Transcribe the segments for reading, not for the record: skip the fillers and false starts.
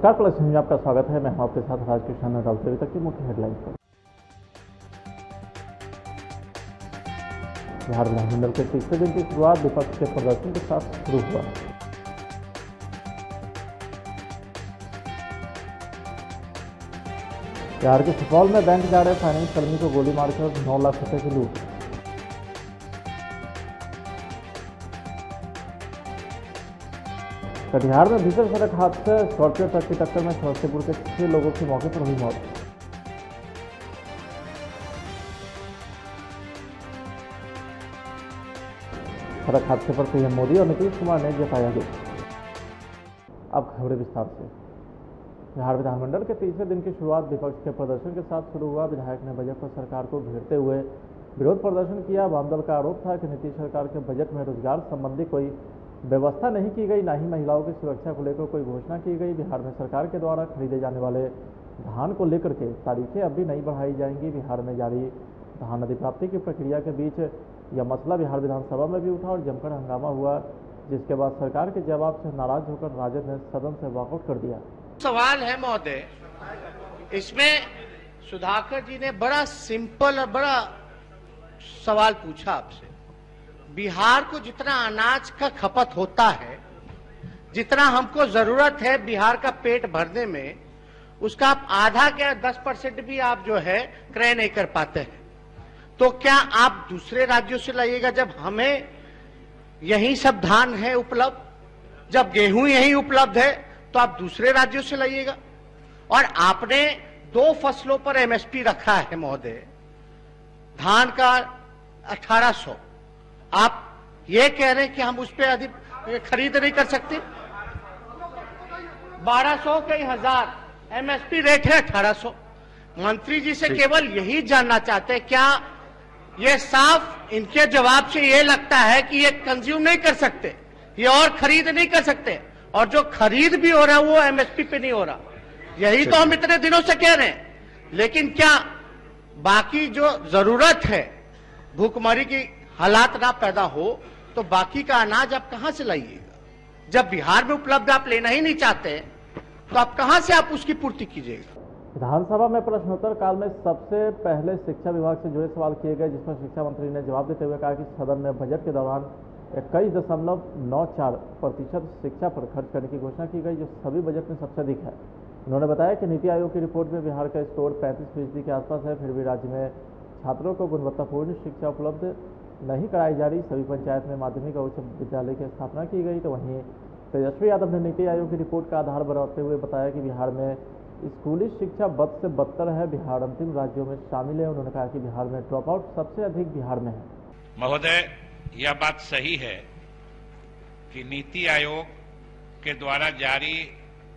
नमस्कार, plus news में आपका स्वागत है। मैं हूं आपके साथ राजकिशन। डालते हुए तक की मुख्य हेडलाइंस पर। बिहार विधानमंडल के तीसरे दिन की शुरुआत विपक्ष के प्रदर्शन के साथ शुरू हुआ। बिहार के सुपौल में बैंक जा रहे फाइनेंस कर्मी को गोली मारकर 9 लाख रुपए की लूट। कटिहार में भीषण सड़क हादसा, स्कॉर्पियो ट्रक की टक्कर में समस्तीपुर के 6 लोगों की मौके पर हुई मौत। सड़क हादसे पर पीएम मोदी और नीतीश कुमार ने जताया दुख। अब खबरें विस्तार से। बिहार विधानमंडल के तीसरे दिन की शुरुआत विपक्ष के प्रदर्शन के साथ शुरू हुआ। विधायक ने बजट पर सरकार को घेरते हुए विरोध प्रदर्शन किया। वामदल का आरोप था कि नीतीश सरकार के बजट में रोजगार संबंधी कोई व्यवस्था नहीं की गई, न ही महिलाओं की सुरक्षा को लेकर कोई घोषणा की गई। बिहार में सरकार के द्वारा खरीदे जाने वाले धान को लेकर के तारीखें अब भी नहीं बढ़ाई जाएंगी। बिहार में जारी धान अधिप्राप्ति की प्रक्रिया के बीच यह मसला बिहार विधानसभा में भी उठा और जमकर हंगामा हुआ, जिसके बाद सरकार के जवाब से नाराज होकर राजद ने सदन से वॉकआउट कर दिया। सवाल है महोदय, इसमें सुधाकर जी ने बड़ा सिंपल और बड़ा सवाल पूछा आपसे। बिहार को जितना अनाज का खपत होता है, जितना हमको जरूरत है बिहार का पेट भरने में, उसका आप आधा क्या 10% भी आप जो है क्रय नहीं कर पाते हैं। तो क्या आप दूसरे राज्यों से लाइएगा जब हमें यही सब धान है उपलब्ध, जब गेहूं यही उपलब्ध है, तो आप दूसरे राज्यों से लाइएगा। और आपने 2 फसलों पर एमएसपी रखा है महोदय, धान का 1800, आप ये कह रहे हैं कि हम उस पर अधिक खरीद नहीं कर सकते। 1200 के 1000 एमएसपी रेट है 1800। मंत्री जी से केवल यही जानना चाहते हैं, क्या ये साफ इनके जवाब से ये लगता है कि ये कंज्यूम नहीं कर सकते, ये और खरीद नहीं कर सकते, और जो खरीद भी हो रहा है वो एमएसपी पे नहीं हो रहा। यही तो हम इतने दिनों से कह रहे हैं। लेकिन क्या बाकी जो जरूरत है, भूखमरी की हालात ना पैदा हो, तो बाकी का अनाज आप कहां से लाइएगा? जब बिहार में उपलब्ध आप लेना ही नहीं चाहते, तो आप कहां से आप उसकी पूर्ति कीजिएगा? विधानसभा में प्रश्नोत्तर काल में सबसे पहले शिक्षा विभाग से जुड़े सवाल किए गए, जिसमें शिक्षा मंत्री ने जवाब देते हुए कहा कि सदन में बजट के दौरान 21.94% शिक्षा पर खर्च करने की घोषणा की गई, जो सभी बजट में सबसे अधिक है। उन्होंने बताया कि नीति आयोग की रिपोर्ट में बिहार का स्कोर 35% के आसपास है, फिर भी राज्य में छात्रों को गुणवत्तापूर्ण शिक्षा उपलब्ध नहीं कराई जा रही। सभी पंचायत में माध्यमिक और उच्च विद्यालय की स्थापना की गई। तो वहीं तेजस्वी यादव ने नीति आयोग की रिपोर्ट का आधार बनाते हुए बताया कि बिहार में स्कूली शिक्षा बद से बदतर है, बिहार अंतिम राज्यों में शामिल है। उन्होंने कहा कि बिहार में ड्रॉप आउट सबसे अधिक बिहार में है। महोदय, यह बात सही है कि नीति आयोग के द्वारा जारी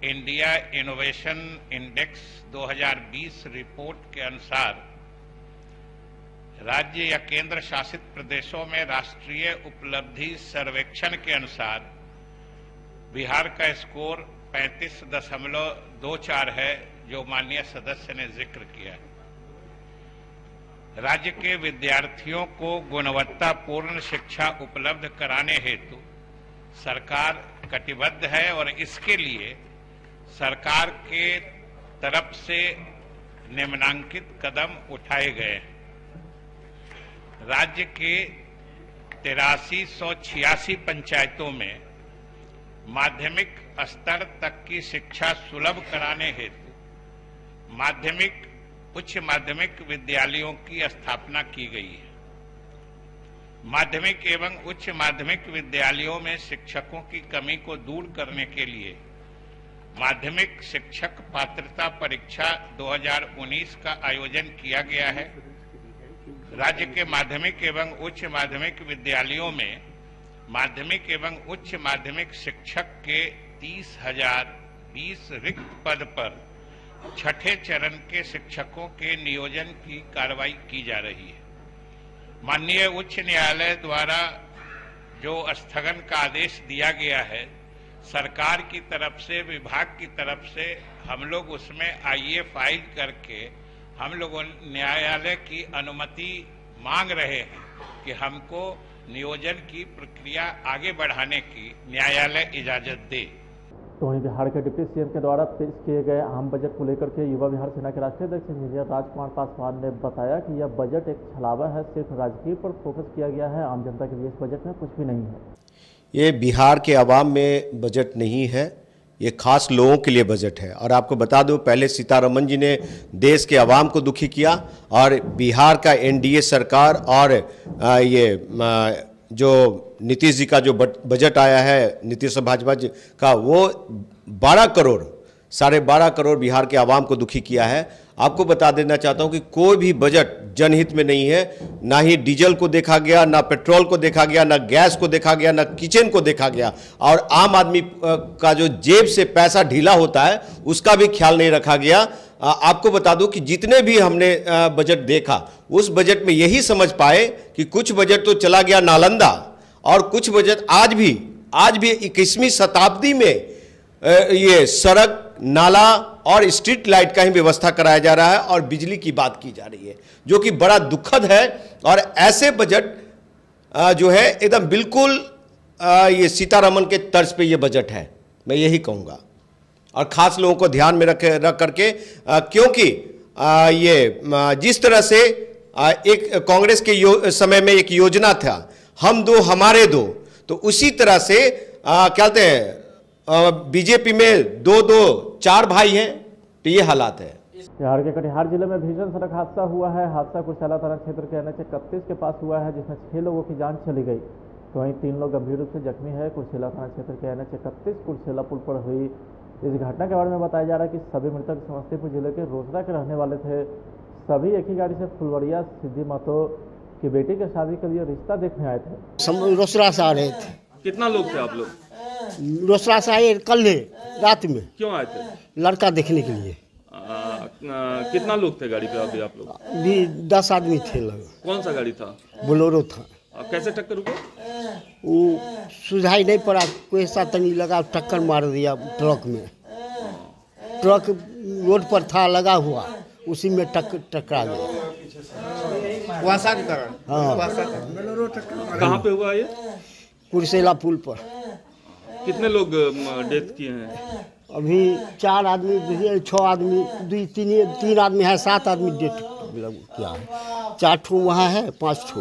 इंडिया इनोवेशन इंडेक्स 2020 रिपोर्ट के अनुसार राज्य या केंद्र शासित प्रदेशों में राष्ट्रीय उपलब्धि सर्वेक्षण के अनुसार बिहार का स्कोर 35.24 है, जो माननीय सदस्य ने जिक्र किया। राज्य के विद्यार्थियों को गुणवत्तापूर्ण शिक्षा उपलब्ध कराने हेतु सरकार कटिबद्ध है और इसके लिए सरकार के तरफ से निम्नांकित कदम उठाए गए हैं। राज्य के 8386 पंचायतों में माध्यमिक स्तर तक की शिक्षा सुलभ कराने हेतु माध्यमिक उच्च माध्यमिक विद्यालयों की स्थापना की गई है। माध्यमिक एवं उच्च माध्यमिक विद्यालयों में शिक्षकों की कमी को दूर करने के लिए माध्यमिक शिक्षक पात्रता परीक्षा 2019 का आयोजन किया गया है। राज्य के माध्यमिक एवं उच्च माध्यमिक विद्यालयों में माध्यमिक एवं उच्च माध्यमिक शिक्षक के 30,020 रिक्त पद पर छठे चरण के शिक्षकों के नियोजन की कार्रवाई की जा रही है। माननीय उच्च न्यायालय द्वारा जो स्थगन का आदेश दिया गया है, सरकार की तरफ से, विभाग की तरफ से हम लोग उसमें आईए फाइल करके हम लोग न्यायालय की अनुमति मांग रहे हैं कि हमको नियोजन की प्रक्रिया आगे बढ़ाने की न्यायालय इजाजत दे। तो वहीं बिहार के डिप्टी सीएम के द्वारा पेश किए गए आम बजट को लेकर के युवा विहार सेना के राष्ट्रीय अध्यक्ष इंजीनियर राजकुमार पासवान ने बताया कि यह बजट एक छलावा है, सिर्फ राजकीय पर फोकस किया गया है, आम जनता के लिए इस बजट में कुछ भी नहीं है। ये बिहार के आवाम में बजट नहीं है, ये खास लोगों के लिए बजट है। और आपको बता दूं, पहले सीतारमन जी ने देश के आवाम को दुखी किया और बिहार का एनडीए सरकार और ये जो नीतीश जी का जो बजट आया है नीतीश भाजपा जी का, वो 12 करोड़ 12.5 करोड़ बिहार के आवाम को दुखी किया है। आपको बता देना चाहता हूं कि कोई भी बजट जनहित में नहीं है, ना ही डीजल को देखा गया, ना पेट्रोल को देखा गया, ना गैस को देखा गया, ना किचन को देखा गया, और आम आदमी का जो जेब से पैसा ढीला होता है उसका भी ख्याल नहीं रखा गया। आपको बता दूं कि जितने भी हमने बजट देखा उस बजट में यही समझ पाए कि कुछ बजट तो चला गया नालंदा, और कुछ बजट आज भी 21वीं शताब्दी में ये सड़क, नाला और स्ट्रीट लाइट का ही व्यवस्था कराया जा रहा है और बिजली की बात की जा रही है, जो कि बड़ा दुखद है। और ऐसे बजट जो है एकदम बिल्कुल ये सीतारमन के तर्ज पे ये बजट है, मैं यही कहूँगा। और खास लोगों को ध्यान में रख करके, क्योंकि ये जिस तरह से एक कांग्रेस के समय में एक योजना था, हम दो हमारे दो, तो उसी तरह से क्या कहते हैं बीजेपी में 4 भाई हैं, तो ये हालात है। बिहार के कटिहार जिले में भीषण सड़क हादसा हुआ है। हादसा कुर्सेला थाना क्षेत्र के NH 31 के पास हुआ है, जिसमें 6 लोगों की जान चली गई, तो वहीं 3 लोग गंभीर रूप से जख्मी है। कुर्सेला थाना क्षेत्र के NH 31 कुर्सेला पुल पर हुई इस घटना के बारे में बताया जा रहा है कि सभी मृतक समस्तीपुर जिले के रोसड़ा के रहने वाले थे। सभी एक ही गाड़ी से फुलवरिया सिद्धि महतो की बेटी के शादी के लिए रिश्ता देखने आए थे। रोसड़ा से आ रहे थे। कितना लोग थे आप लोग? रोसड़ा से आए कल रात में। क्यों आए थे? लड़का देखने के लिए। कितना लोग थे गाड़ी पे अभी आप लोग? भी 10 आदमी थे लगा। कौन सा गाड़ी था? बोलेरो था। कैसे टक्कर हुआ? वो सुझाई नहीं पड़ा, कोई ऐसा तनी लगा टक्कर मार दिया ट्रक में। ट्रक रोड पर था लगा हुआ, उसी में टकरा गया। कुआसा के कारण? हाँ। कहाँ पे हुआ ये? कुर्सेला पुल पर। कितने लोग डेथ किए हैं? अभी 4 आदमी, 6 आदमी, 3 आदमी है, 7 आदमी डेथ किया है। 4 ठो वहाँ है, 5 ठो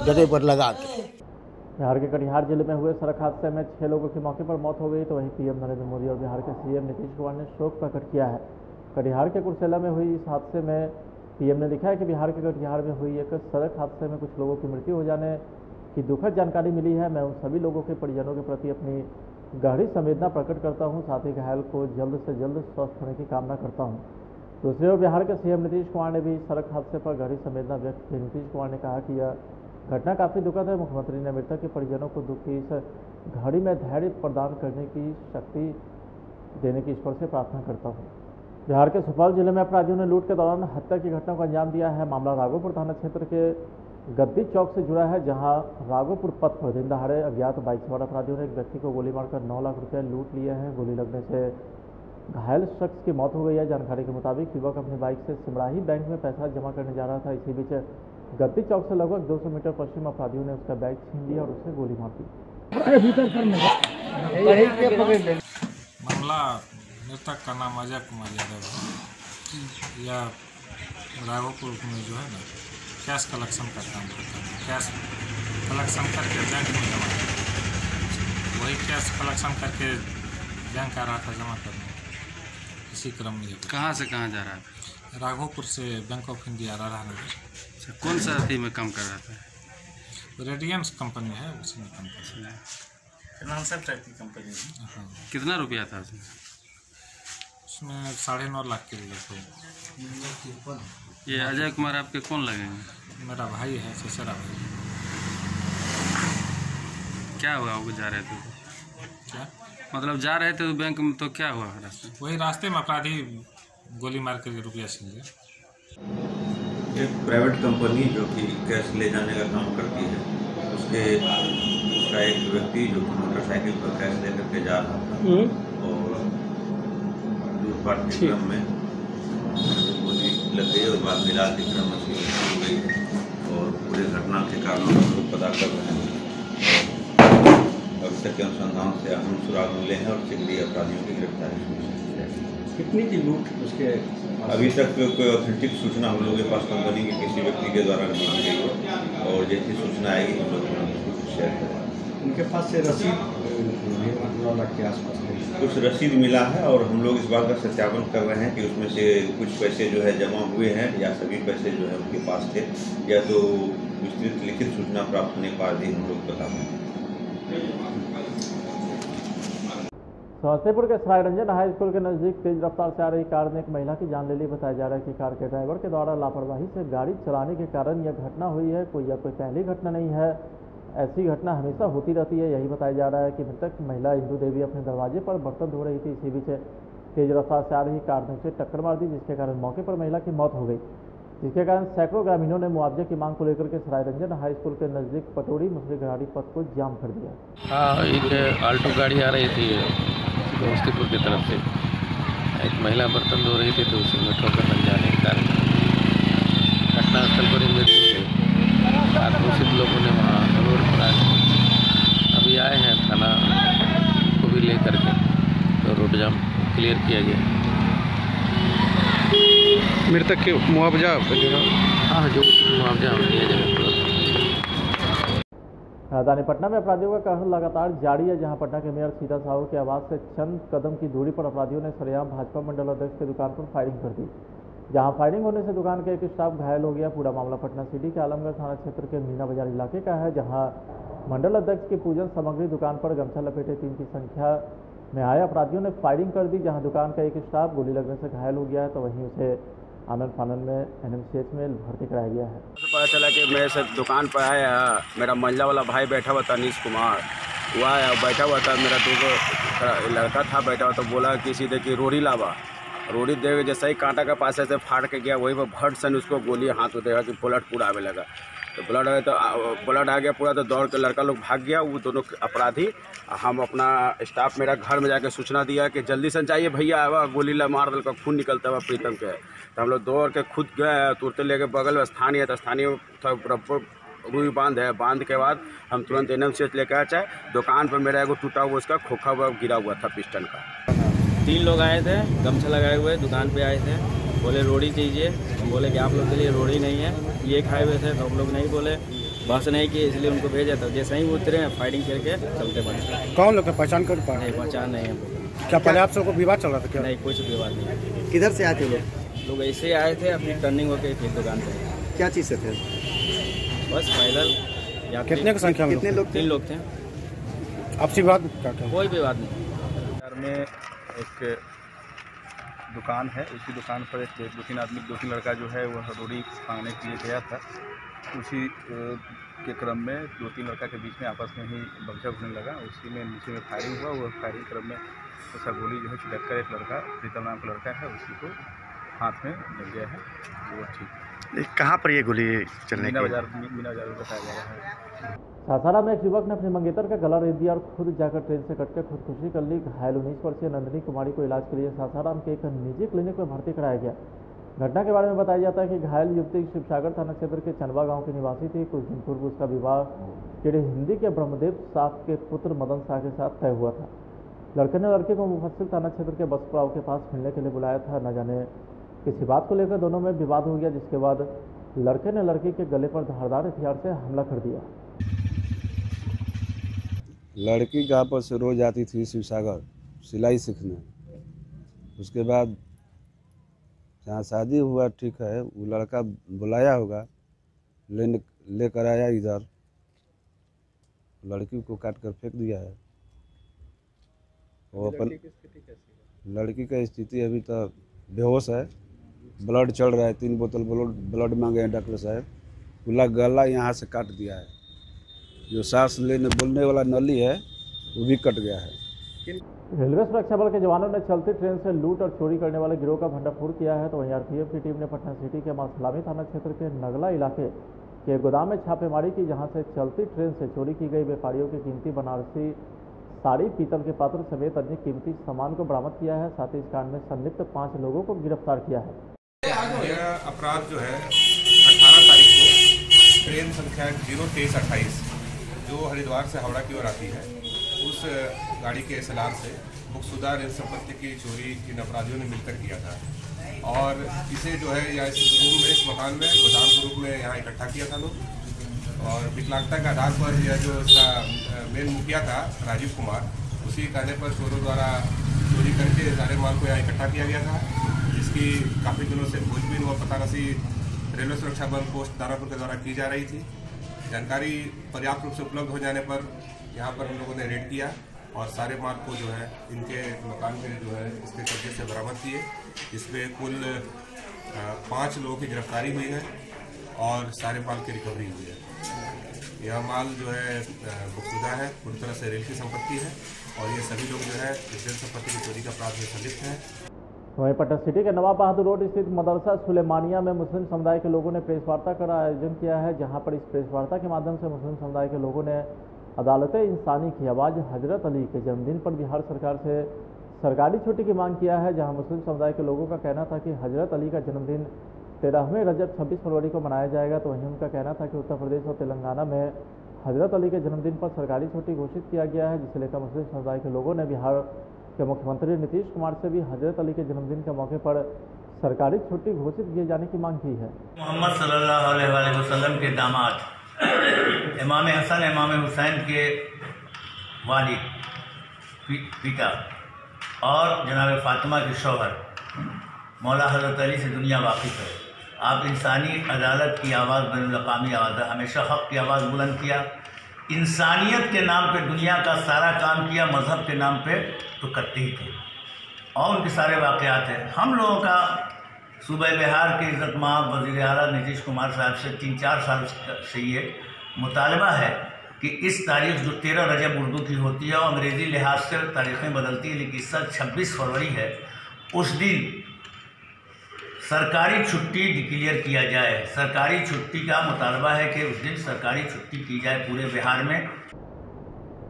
ड्राइवर लगा के। बिहार के कटिहार जिले में हुए सड़क हादसे में 6 लोगों की मौके पर मौत हो गई, तो वहीं पीएम नरेंद्र मोदी और बिहार के सीएम नीतीश कुमार ने शोक प्रकट किया है। कटिहार के कुर्सेला में हुई इस हादसे में पीएम ने लिखा है कि बिहार के कटिहार में हुई एक सड़क हादसे में कुछ लोगों की मृत्यु हो जाने की दुखद जानकारी मिली है। मैं उन सभी लोगों के परिजनों के प्रति अपनी गहरी संवेदना प्रकट करता हूं, साथ ही घायल को जल्द से जल्द स्वस्थ होने की कामना करता हूं। दूसरी ओर बिहार के सीएम नीतीश कुमार ने भी सड़क हादसे पर गहरी संवेदना व्यक्त की। नीतीश कुमार ने कहा कि यह घटना काफ़ी दुखद है। मुख्यमंत्री ने मृतक के परिजनों को दुख की इस घड़ी में धैर्य प्रदान करने की शक्ति देने की ईश्वर से प्रार्थना करता हूँ। बिहार के सुपौल जिले में अपराधियों ने लूट के दौरान हत्या की घटना को अंजाम दिया है। मामला राघोपुर थाना क्षेत्र के गद्दी चौक से जुड़ा है, जहां राघोपुर पथ पर दिन दहाड़े अज्ञात बाइक सवार अपराधियों ने एक व्यक्ति को गोली मारकर 9 लाख रुपए लूट लिए हैं। गोली लगने से घायल शख्स की मौत हो गई है। जानकारी के मुताबिक युवक अपनी बाइक से सिमराही बैंक में पैसा जमा करने जा रहा था। इसी बीच गद्दी चौक से लगभग 200 मीटर पश्चिम अपराधियों ने उसका बैग छीन लिया और उसे गोली मार दी। मामला मृतक का नाम अजय कुमार यादव है। यह राघोपुर में जो है ना कैश कलेक्शन का काम करता है। कैश कलेक्शन करके बैंक में जमा करता है। वही कैश कलेक्शन करके बैंक आ रहा था जमा करने। इसी क्रम में कहाँ से कहाँ जा रहा है? राघोपुर से बैंक ऑफ इंडिया राधानगर। कौन सा अथी में काम कर रहा था? रेडियंस कंपनी है, उसी में काम कर रहा है। फाइनेंशियल टाइप की कंपनी। हाँ। कितना रुपया था उसमें? उसमें 9.5 लाख के लिए। ये अजय कुमार आपके कौन लगेंगे? मेरा भाई है, ससुरा भाई। क्या हुआ वो जा रहे थे? क्या मतलब जा रहे थे तो बैंक में, तो क्या हुआ रास्ते? वही रास्ते में अपराधी गोली मार कर रुपया छीन लिया। एक प्राइवेट कंपनी जो कि कैश ले जाने का काम करती है, उसका एक व्यक्ति जो कि मोटरसाइकिल पर कैश लेकर के जा रहा था और लूटपाट के क्रम में गोली लग गई और बाद में इलाज के क्रम में हो गई है और पूरे घटना के कारणों को पता कर रहे हैं। अभी तक के अनुसंधान से अहम सुराग मिले हैं और चिगड़ी अपराधियों की गिरफ्तारी सुनिश्चित है। कितनी की लूट उसके अभी तक कोई ऑथेंटिक सूचना हम लोगों के पास कंपनी के किसी व्यक्ति के द्वारा नहीं दी गई है और जैसी सूचना आएगी हम लोग शेयर करेंगे। उनके पास से रसीद 9 लाख के आसपास कुछ रसीद मिला है और हम लोग इस बात का सत्यापन कर रहे हैं कि उसमें से कुछ पैसे जो है जमा हुए हैं या सभी पैसे जो है उनके पास थे या तो विस्तृत लिखित सूचना प्राप्त होने पर ही हम लोग बता देंगे। समस्तीपुर के सराय रंजन हाई स्कूल के नजदीक तेज रफ्तार से आ रही कार ने एक महिला की जान ले ली। बताया जा रहा है कि कार के ड्राइवर के द्वारा लापरवाही से गाड़ी चलाने के कारण यह घटना हुई है। कोई पहली घटना नहीं है, ऐसी घटना हमेशा होती रहती है। यही बताया जा रहा है कि मृतक महिला इंदू देवी अपने दरवाजे पर बर्तन धो रही थी। इसी बीच तेज रफ्तार से आ रही कार ने उसे टक्कर मार दी, जिसके कारण मौके पर महिला की मौत हो गई। जिसके कारण सैकड़ों ग्रामीणों ने मुआवजे की मांग को लेकर के सराय रंजन हाई स्कूल के नजदीक पटोड़ी मुसरी घराड़ी पथ को जाम कर दिया। हाँ, एक आल्टो गाड़ी आ रही थी समस्तीपुर की तरफ से। एक महिला बर्तन धो रही थी तो उसी में ठोकर लग जाने के कारण घटनास्थल पर ही मृत्यु हुई। आक्रोशित लोगों ने वहाँ रोड पर अभी आए हैं, थाना को भी ले करके तो रोड जाम क्लियर किया गया। मृतक के मुआवजा हाँ, जो मुआवजा दिया जाएगा। राजधानी पटना में अपराधियों का कहर लगातार जारी है, जहां पटना के मेयर सीता साहू के आवास से चंद कदम की दूरी पर अपराधियों ने सरेआम भाजपा मंडल अध्यक्ष की दुकान पर फायरिंग कर दी। जहां फायरिंग होने से दुकान के एक स्टाफ घायल हो गया। पूरा मामला पटना सिटी के आलमगढ़ थाना क्षेत्र के मीना बाजार इलाके का है, जहां मंडल अध्यक्ष की पूजन सामग्री दुकान पर गमछा लपेटे 3 की संख्या में आए अपराधियों ने फायरिंग कर दी। जहां दुकान का एक स्टाफ गोली लगने से घायल हो गया है, तो वहीं उसे आनंद फानंद में NMCH में भर्ती कराया गया है। पता चला कि मैं सब दुकान पर आया, मेरा मंझला वाला भाई बैठा हुआ था अनीश कुमार, वो आया बैठा हुआ था, मेरा 2 लड़का था बैठा हुआ, तो बोला किसी दे कि रोड़ी लावा। रोड़ी दे के जैसे ही कांटा का पास ऐसे फाड़ के गया, वही पर भट सन उसको गोली हाथ में देखा कि ब्लड पूरा आने लगा। तो ब्लड आ गया पूरा, तो दौड़ के लड़का लोग भाग गया। वो दोनों अपराधी, हम अपना स्टाफ मेरा घर में जाकर सूचना दिया कि जल्दी से जाइए भैया, गोली मार दल का खून निकलता हुआ प्रीतम के। तो हम लोग दौड़ के खुद गए, तुरंत लेके बगल में स्थानीय है, तो स्थानीय रुई बांध है, बांध के बाद हम तुरंत NMCH लेकर आए। चाहे दुकान पर मेरा एगो टूटा हुआ उसका खोखा हुआ गिरा हुआ था पिस्टन का। 3 लोग आए थे, गमछा लगाए हुए दुकान पे आए थे, बोले रोड़ी चाहिए। हम बोले कि आप लोग के लिए रोड़ी नहीं है, ये खाए हुए थे, तो हम लोग नहीं बोले, बस नहीं किए, इसलिए उनको भेजा। तो जैसे ही उतरे फायरिंग करके चलते बने। कौन लोग पहचान कर पा नहीं, पहचान नहीं है। क्या पहले आप सबको विवाद चल रहा था क्या? नहीं, कुछ विवाद नहीं। किधर से आए थे लोग ऐसे आए थे, अपनी टर्निंग होके थी दुकान पे। क्या चीज़ से थे? बस पैदल। कितने की संख्या में? कितने लोग? 3 लोग थे। आपसी विवाद क्या? कोई विवाद नहीं। में एक दुकान है, उसी दुकान पर 2-3 आदमी 2-3 लड़का जो है वह रोड़ी मांगने के लिए गया था। उसी के क्रम में 2-3 लड़का के बीच में आपस में ही बगजा होने लगा। उसी में नीचे में फायरिंग हुआ। वह फायरिंग क्रम में उसका गोली जो है छिटक कर एक लड़का, प्रीतम नाम का लड़का है, उसी को हाथ में लग गया है। वो ठीक। कहाँ पर ये गोली चलने की? मीना बाजार बताया जा रहा है। सासाराम में एक युवक ने अपने मंगेतर का गला रेत दिया और खुद जाकर ट्रेन से कटकर खुदकुशी कर ली। घायल 19 वर्षीय नंदिनी कुमारी को इलाज के लिए सासाराम के एक निजी क्लिनिक में भर्ती कराया गया। घटना के बारे में बताया जाता है कि घायल युवती शिवसागर थाना क्षेत्र के चंदवा गांव की निवासी थी। कुछ दिन पूर्व उसका विवाह केड़े हिंदी के ब्रह्मदेव साह के पुत्र मदन शाह के साथ तय हुआ था। लड़के ने लड़के को मुफस्सिल थाना क्षेत्र के बसपड़ाव के पास मिलने के लिए बुलाया था। न जाने किसी बात को लेकर दोनों में विवाद हो गया, जिसके बाद लड़के ने लड़की के गले पर धारदार हथियार से हमला कर दिया। लड़की यहाँ पर से रोज आती थी शिवसागर सिलाई सीखने। उसके बाद जहाँ शादी हुआ, ठीक है, वो लड़का बुलाया होगा, लेकर आया इधर, लड़की को काट कर फेंक दिया है। वो अपन लड़की का स्थिति अभी तो बेहोश है, ब्लड चल रहा है, 3 बोतल ब्लड मांगे हैं डॉक्टर साहब। पूरा गला यहाँ से काट दिया है, जो सांस लेने बोलने वाला नली है वो भी कट गया है। रेलवे सुरक्षा बल के जवानों ने चलती ट्रेन से लूट और चोरी करने वाले गिरोह का भंडाफोड़ किया है। तो वहीं RPF की टीम ने पटना सिटी के मासलामी थाना क्षेत्र के नगला इलाके के गोदाम में छापेमारी की, जहां से चलती ट्रेन से चोरी की गई व्यापारियों की कीमती बनारसी साड़ी, पीतल के पात्र समेत अन्य कीमती सामान को बरामद किया है। साथ ही इस कांड में संलिप्त 5 लोगों को गिरफ्तार किया है। यह अपराध जो है 18 तारीख को ट्रेन संख्या 02328 जो हरिद्वार से हावड़ा की ओर आती है, उस गाड़ी के SLR से मुकसूदा रेल संपत्ति की चोरी इन अपराधियों ने मिलकर किया था और इसे जो है या इस रूम में, इस मकान में गोदाम के रूप में यहाँ इकट्ठा किया था लोग। और विकलांगता के आधार पर यह जो इसका मेन मुखिया था राजीव कुमार, उसी कहने पर चोरों द्वारा चोरी करके सारे माल को यहाँ इकट्ठा किया गया था, जिसकी काफ़ी दिनों से खोजबीन व पतानसी रेलवे सुरक्षा बल पोस्ट दानापुर के द्वारा की जा रही थी। जानकारी पर्याप्त रूप से उपलब्ध हो जाने पर यहाँ पर हम लोगों ने रेड किया और सारे माल को जो है इनके मकान में जो है इसके कब्जे से बरामद किए। इसमें कुल 5 लोगों की गिरफ्तारी हुई है और सारे माल की रिकवरी हुई है। यह माल जो है मुकसूदा है, पूरी तरह से रेल की संपत्ति है और ये सभी लोग जो है इस रेल संपत्ति की चोरी का अपराध में संलिप्त हैं। वहीं पटना सिटी के नवाब बहादुर रोड स्थित मदरसा सुलेमानिया में मुस्लिम समुदाय के लोगों ने प्रेस वार्ता का आयोजन किया है, जहां पर इस प्रेस वार्ता के माध्यम से मुस्लिम समुदाय के लोगों ने अदालत इंसानी की आवाज़ हजरत अली के जन्मदिन पर बिहार सरकार से सरकारी छुट्टी की मांग किया है। जहां मुस्लिम समुदाय के लोगों का कहना था कि हजरत अली का जन्मदिन 13वें रजब 26 फरवरी को मनाया जाएगा, तो वहीं उनका कहना था कि उत्तर प्रदेश और तेलंगाना में हजरत अली के जन्मदिन पर सरकारी छुट्टी घोषित किया गया है, जिसे लेकर मुस्लिम समुदाय के लोगों ने बिहार के मुख्यमंत्री नीतीश कुमार से भी हजरत अली के जन्मदिन के मौके पर सरकारी छुट्टी घोषित किए जाने की मांग की है। मोहम्मद सल्लल्लाहु अलैहि वसल्लम के दामाद इमाम हसन इमाम हुसैन के वालिद पिता और जनाब फातिमा के शौहर मौला हजरत अली से दुनिया वाकिफ़ है। आप इंसानी अदालत की आवाज़, बैनुल-अक़वामी आवाज़, हमेशा हक़ की आवाज़ बुलंद किया, इंसानियत के नाम पे दुनिया का सारा काम किया, मज़हब के नाम पे तो करते ही थे और उनके सारे वाक़यात हैं। हम लोगों का सूबे बिहार के इज़्ज़त माब वज़ीर आला नीतीश कुमार साहब से 3-4 साल से ये मुतालबा है कि इस तारीख जो 13 रजब उर्दू की होती है और अंग्रेज़ी लिहाज से तारीखें बदलती है, लेकिन इस साल 26 फरवरी है, उस दिन सरकारी छुट्टी डिक्लेयर किया जाए। सरकारी छुट्टी का मुतालबा है कि उस दिन सरकारी छुट्टी की जाए पूरे बिहार में।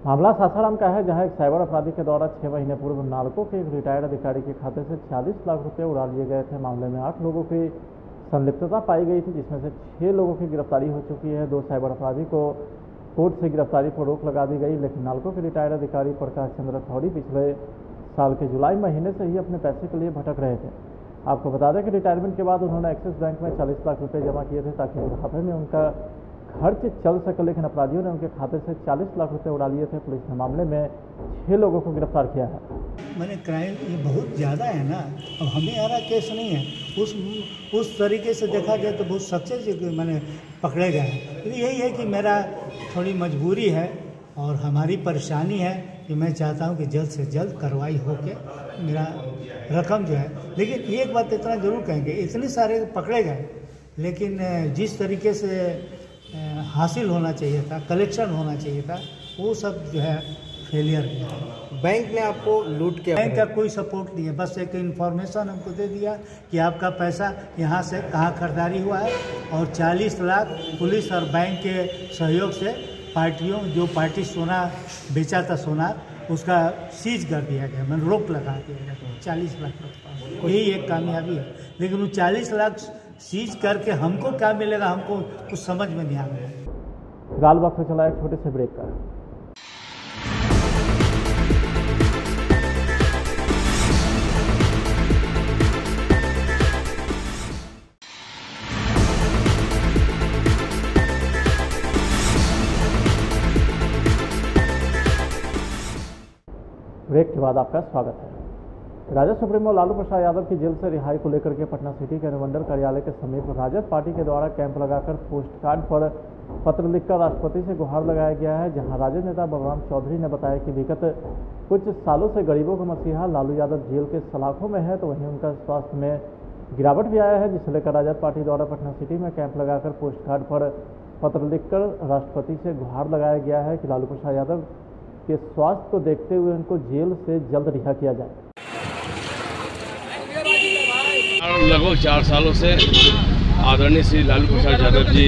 मामला सासाराम का है, जहां एक साइबर अपराधी के द्वारा 6 महीने पूर्व नालको के एक रिटायर्ड अधिकारी के खाते से 46 लाख रुपए उड़ा लिए गए थे। मामले में 8 लोगों की संलिप्तता पाई गई थी, जिसमें से 6 लोगों की गिरफ्तारी हो चुकी है। 2 साइबर अपराधी को कोर्ट से गिरफ्तारी पर रोक लगा दी गई, लेकिन नालको के रिटायर्ड अधिकारी प्रकाश चंद्र खौड़ी पिछले साल के जुलाई महीने से ही अपने पैसे के लिए भटक रहे थे। आपको बता दें कि रिटायरमेंट के बाद उन्होंने एक्सिस बैंक में 40 लाख रुपए जमा किए थे ताकि बुढ़ापे में उनका खर्च चल सके, लेकिन अपराधियों ने उनके खाते से 40 लाख रुपए उड़ा लिए थे। पुलिस ने मामले में 6 लोगों को गिरफ्तार किया है। मैंने क्राइम ये बहुत ज़्यादा है ना, अब हमें आ रहा केस नहीं है, उस तरीके से देखा जाए तो बहुत सक्सेस मैंने पकड़े गए हैं। तो यही है कि मेरा थोड़ी मजबूरी है और हमारी परेशानी है कि मैं चाहता हूं कि जल्द से जल्द कार्रवाई हो के मेरा रकम जो है, लेकिन एक बात इतना ज़रूर कहेंगे, इतने सारे पकड़े गए, लेकिन जिस तरीके से हासिल होना चाहिए था, कलेक्शन होना चाहिए था, वो सब जो है फेलियर है। बैंक ने आपको लूट के बैंक का कोई सपोर्ट नहीं है, बस एक इन्फॉर्मेशन हमको दे दिया कि आपका पैसा यहाँ से कहाँ खरीदारी हुआ है और 40 लाख पुलिस और बैंक के सहयोग से पार्टियों जो पार्टी सोना बेचा था सोना उसका सीज कर दिया गया, मैंने रोक लगा दिया गया 40 लाख रुपये। यही एक कामयाबी है, लेकिन वो 40 लाख सीज करके हमको क्या मिलेगा, हमको कुछ समझ में नहीं आ रहा। फिलहाल वक्त चला एक छोटे से ब्रेक का। ब्रेक के बाद आपका स्वागत है। राजद सुप्रीमो लालू प्रसाद यादव की जेल से रिहाई को लेकर के पटना सिटी के अनुमंडल कार्यालय के समीप राजद पार्टी के द्वारा कैंप लगाकर पोस्ट कार्ड पर पत्र लिखकर राष्ट्रपति से गुहार लगाया गया है। जहां राजद नेता बलराम चौधरी ने बताया कि विगत कुछ सालों से गरीबों का मसीहा लालू यादव जेल के सलाखों में है, तो वहीं उनका स्वास्थ्य में गिरावट भी आया है, जिसे लेकर राजद पार्टी द्वारा पटना सिटी में कैंप लगाकर पोस्ट कार्ड पर पत्र लिखकर राष्ट्रपति से गुहार लगाया गया है कि लालू प्रसाद यादव के स्वास्थ्य को देखते हुए उनको जेल से जल्द रिहा किया जाए। लगभग 4 सालों से आदरणीय श्री लालू प्रसाद यादव जी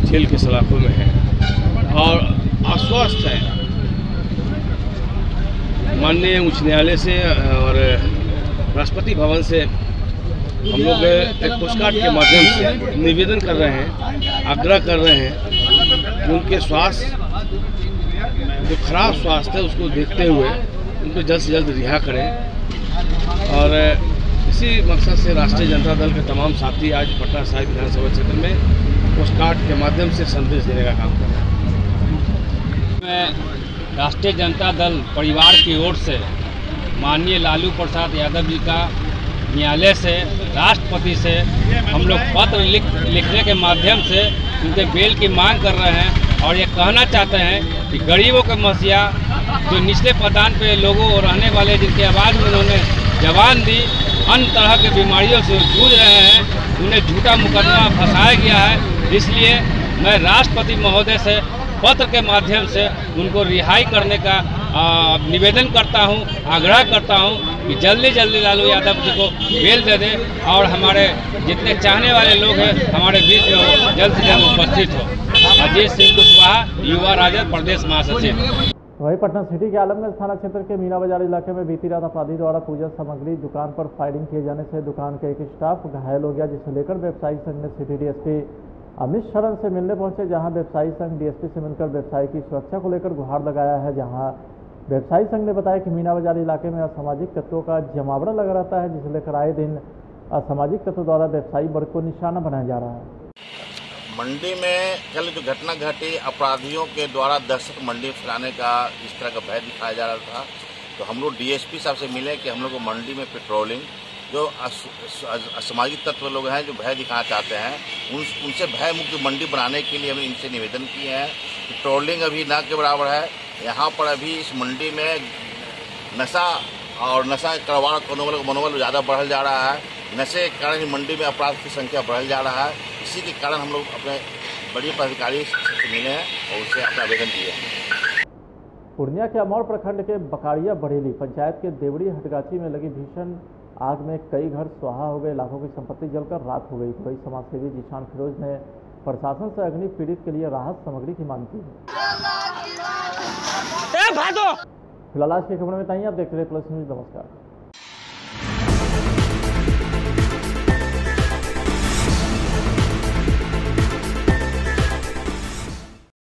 जेल के सलाखों में हैं और अस्वस्थ है। माननीय उच्च न्यायालय से और राष्ट्रपति भवन से हम लोग एक पोस्टकार्ड के माध्यम से निवेदन कर रहे हैं, आग्रह कर रहे हैं कि उनके स्वास्थ्य जो खराब स्वास्थ्य है उसको देखते हुए उनको जल्द से जल्द रिहा करें। और इसी मकसद से राष्ट्रीय जनता दल के तमाम साथी आज पटना साहिब विधानसभा क्षेत्र में पोस्ट कार्ड के माध्यम से संदेश देने का काम कर रहे हैं। मैं राष्ट्रीय जनता दल परिवार की ओर से माननीय लालू प्रसाद यादव जी का न्यायालय से, राष्ट्रपति से हम लोग पत्र लिखने के माध्यम से उनके बेल की मांग कर रहे हैं और ये कहना चाहते हैं कि गरीबों के मसीहा जो निचले पदान पे लोगों और रहने वाले जिनकी आवाज़ में उन्होंने जवान दी, अन्य तरह के बीमारियों से जूझ रहे हैं, उन्हें झूठा मुकदमा फंसाया गया है। इसलिए मैं राष्ट्रपति महोदय से पत्र के माध्यम से उनको रिहाई करने का निवेदन करता हूं, आग्रह करता हूं कि जल्दी जल्दी लालू यादव जी को बेल दे दें और हमारे जितने चाहने वाले लोग हैं हमारे बीच में वो जल्द से जल्द उपस्थित हो। अजीत सिंह कुशवाहा, युवा राजद प्रदेश महासचिव। वहीं पटना सिटी के आलमगंज थाना क्षेत्र के मीना बाजार इलाके में बीती रात अपराधी द्वारा पूजा सामग्री दुकान पर फायरिंग किए जाने से दुकान के एक स्टाफ घायल हो गया, जिसे लेकर व्यवसायी संघ ने सिटी डीएसपी अमित शरण से मिलने पहुंचे, जहां व्यवसायी संघ डीएसपी से मिलकर व्यवसायी की सुरक्षा को लेकर गुहार लगाया है। जहां व्यवसायी संघ ने बताया कि मीना बाजार इलाके में असामाजिक तत्वों का जमावड़ा लगा रहता है, जिसे लेकर आए दिन असामाजिक तत्वों द्वारा व्यवसायी वर्ग को निशाना बनाया जा रहा है। मंडी में कल जो घटना घटी, अपराधियों के द्वारा दहशत मंडी फैलाने का इस तरह का भय दिखाया जा रहा था, तो हम लोग डीएसपी साहब से मिले कि हम लोग को मंडी में पेट्रोलिंग जो असामाजिक तत्व लोग हैं जो भय दिखाना चाहते हैं उनसे भय मुक्त मंडी बनाने के लिए हमने इनसे निवेदन किए हैं। पेट्रोलिंग अभी न के बराबर है। यहाँ पर अभी इस मंडी में नशा और नशा करवाना करने वालों का मनोबल ज़्यादा बढ़ल जा रहा है। नशे के कारण मंडी में अपराध की संख्या बढ़ल जा रहा है। इसी के कारण हम लोग अपने बड़ी पदाधिकारी से मिले हैं और उससे अपना आवेदन दिए हैं। पूर्णिया के अमौर प्रखंड के बकाड़िया बड़ेली पंचायत के देवड़ी हटगाची में लगी भीषण आग में कई घर स्वाहा हो गए, लाखों की संपत्ति जलकर राख हो गई। वही समाजसेवी जीशान फिरोज ने प्रशासन से अग्नि पीड़ित के लिए राहत सामग्री की मांग की है। फिलहाल आज की खबर में इतना ही। आप देख रहे प्लस न्यूज। नमस्कार।